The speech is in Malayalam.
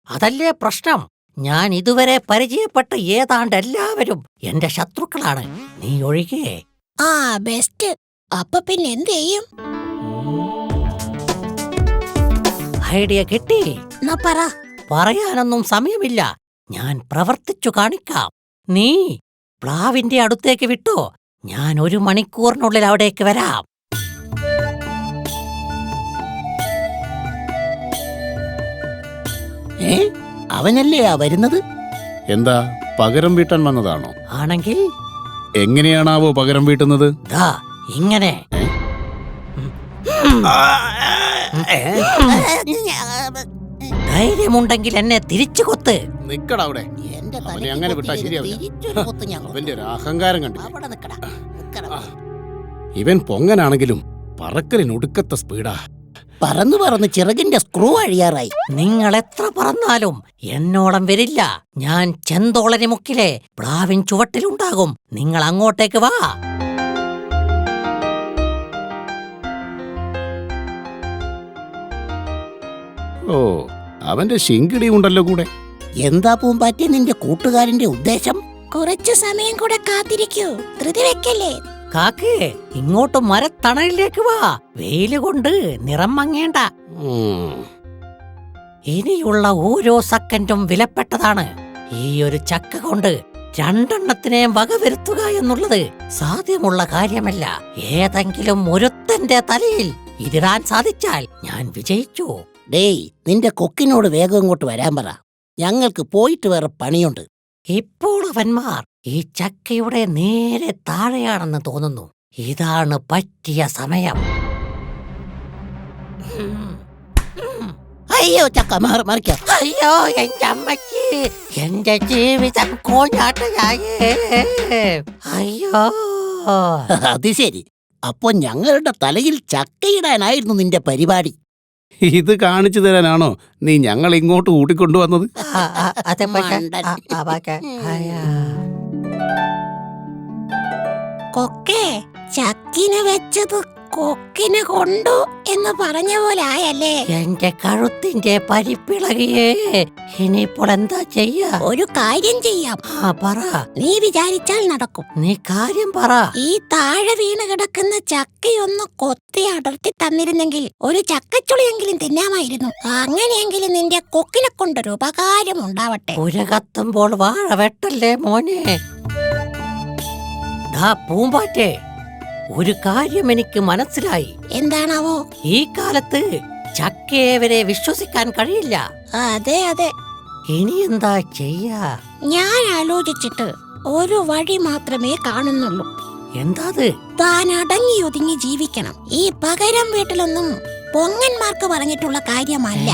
അതല്ലേ പ്രശ്നം. ഞാൻ ഇതുവരെ പരിചയപ്പെട്ട ഏതാണ്ട് എല്ലാവരും എന്റെ ശത്രുക്കളാണ്, നീ ഒഴികെ. ആ ബെസ്റ്റ്. അപ്പൊ പിന്നെ എന്ത് ചെയ്യും? ഐഡിയ കിട്ടി. എന്നാ പറ. പറയാനൊന്നും സമയമില്ല, ഞാൻ പ്രവർത്തിച്ചു കാണിക്കാം. നീ പ്ലാവിന്റെ അടുത്തേക്ക് വിട്ടോ, ഞാൻ 1 മണിക്കൂറിനുള്ളിൽ അവിടേക്ക് വരാം. അവനല്ലേ വരുന്നത്? എന്താ പകരം വീട്ടാൻ വന്നതാണോ? ആണെങ്കിൽ എങ്ങനെയാണാവോ പകരം വീട്ടുന്നത്? ദാ ഇങ്ങനെ. ധൈര്യമുണ്ടെങ്കിൽ എന്നെ തിരിച്ചു കൊത്ത്. നിക്കടാ അവിടെ. അവനെ അങ്ങനെ വിട്ടാ ശരിയാവില്ല. അവന്റെ ഒരു അഹങ്കാരം കണ്ടില്ലേ? ഇവൻ പൊങ്ങനാണെങ്കിലും പറക്കലിനൊടുക്കത്തെ സ്പീഡാ. പറന്ന് പറന്ന് ചിറകിന്റെ സ്ക്രൂ അഴിയാറായി. നിങ്ങൾ എത്ര പറന്നാലും എന്നോളം വരില്ല. ഞാൻ ചെന്തോളനി മുക്കിലെ പ്ലാവിൻ ചുവട്ടിലുണ്ടാകും. നിങ്ങൾ അങ്ങോട്ടേക്ക് വാ. ഓ, അവന്റെ ശിങ്കിടി ഉണ്ടല്ലോ കൂടെ. എന്താ പൂമ്പാറ്റ നിന്റെ കൂട്ടുകാരന്റെ ഉദ്ദേശം? കുറച്ചു സമയം കൂടെ കാത്തിരിക്കൂ, ധൃതി വെക്കല്ലേ. കാക്കേ, ഇങ്ങോട്ട് മരത്തണലിലേക്ക് വാ. വെയില് കൊണ്ട് നിറം മങ്ങേണ്ട. ഇനിയുള്ള ഓരോ സെക്കൻഡും വിലപ്പെട്ടതാണ്. ഈ ഒരു ചക്ക കൊണ്ട് 2 എണ്ണത്തിനെയും വകവരുത്തുക എന്നുള്ളത് സാധ്യമുള്ള കാര്യമല്ല. ഏതെങ്കിലും ഒരുത്തന്റെ തലയിൽ ഇതിടാൻ സാധിച്ചാൽ ഞാൻ വിജയിച്ചു. ഡേയ്, നിന്റെ കൊക്കിനോട് വേഗം ഇങ്ങോട്ട് വരാൻ പറ. ഞങ്ങൾക്ക് പോയിട്ട് വേറെ പണിയുണ്ട്. ഇപ്പോൾ അവന്മാർ ഈ ചക്കയുടെ നേരെ താഴെയാണെന്ന് തോന്നുന്നു. ഇതാണ് പറ്റിയ സമയം. അയ്യോ, ചക്ക മറിക്കാം. അയ്യോ, എന്റെ അമ്മയ്ക്ക്, എന്റെ ജീവിതം കോഞ്ഞാട്ടയായേ. അയ്യോ. അത് ശരി. അപ്പൊ ഞങ്ങളുടെ തലയിൽ ചക്കയിടാനായിരുന്നു നിന്റെ പരിപാടി. ഇത് കാണിച്ചു തരാനാണോ നീ ഞങ്ങൾ ഇങ്ങോട്ട് കൂട്ടിക്കൊണ്ടുവന്നത്? കൊക്കേ, ചക്കിന് വെച്ചത് കൊക്കിന് കൊണ്ടു എന്ന് പറഞ്ഞ പോലെ ആയല്ലേ? എന്റെ കഴുത്തിന്റെ പരിപ്പിളകിയേ. ഇനിയിപ്പോൾ എന്താ ചെയ്യാ? ഒരു കാര്യം ചെയ്യാം. പറ. നീ വിചാരിച്ചാൽ നടക്കും. നീ കാര്യം പറ. ഈ താഴെ വീണ് കിടക്കുന്ന ചക്കയൊന്ന് കൊത്തി അടർത്തി തന്നിരുന്നെങ്കിൽ ഒരു ചക്കച്ചുളിയെങ്കിലും തിന്നാമായിരുന്നു. അങ്ങനെയെങ്കിലും നിന്റെ കൊക്കിനെ കൊണ്ടൊരു ഉപകാരം ഉണ്ടാവട്ടെ. പുരകത്തുമ്പോൾ വാഴ വെട്ടല്ലേ മോനെ. പൂമ്പാറ്റേ, ഒരു കാര്യം എനിക്ക് മനസ്സിലായി. എന്താണാവോ? ഈ കാലത്ത് ചക്കയെ വരെ വിശ്വസിക്കാൻ കഴിയില്ല. അതെ അതെ. ഇനി എന്താ ചെയ്യാ? ഞാൻ ആലോചിച്ചിട്ട് ഒരു വഴി മാത്രമേ കാണുന്നുള്ളൂ. എന്താ? താൻ അടങ്ങി ഒതുങ്ങി ജീവിക്കണം. ഈ പകരം വീട്ടിലൊന്നും പൊങ്ങന്മാർക്ക് പറഞ്ഞിട്ടുള്ള കാര്യമല്ല.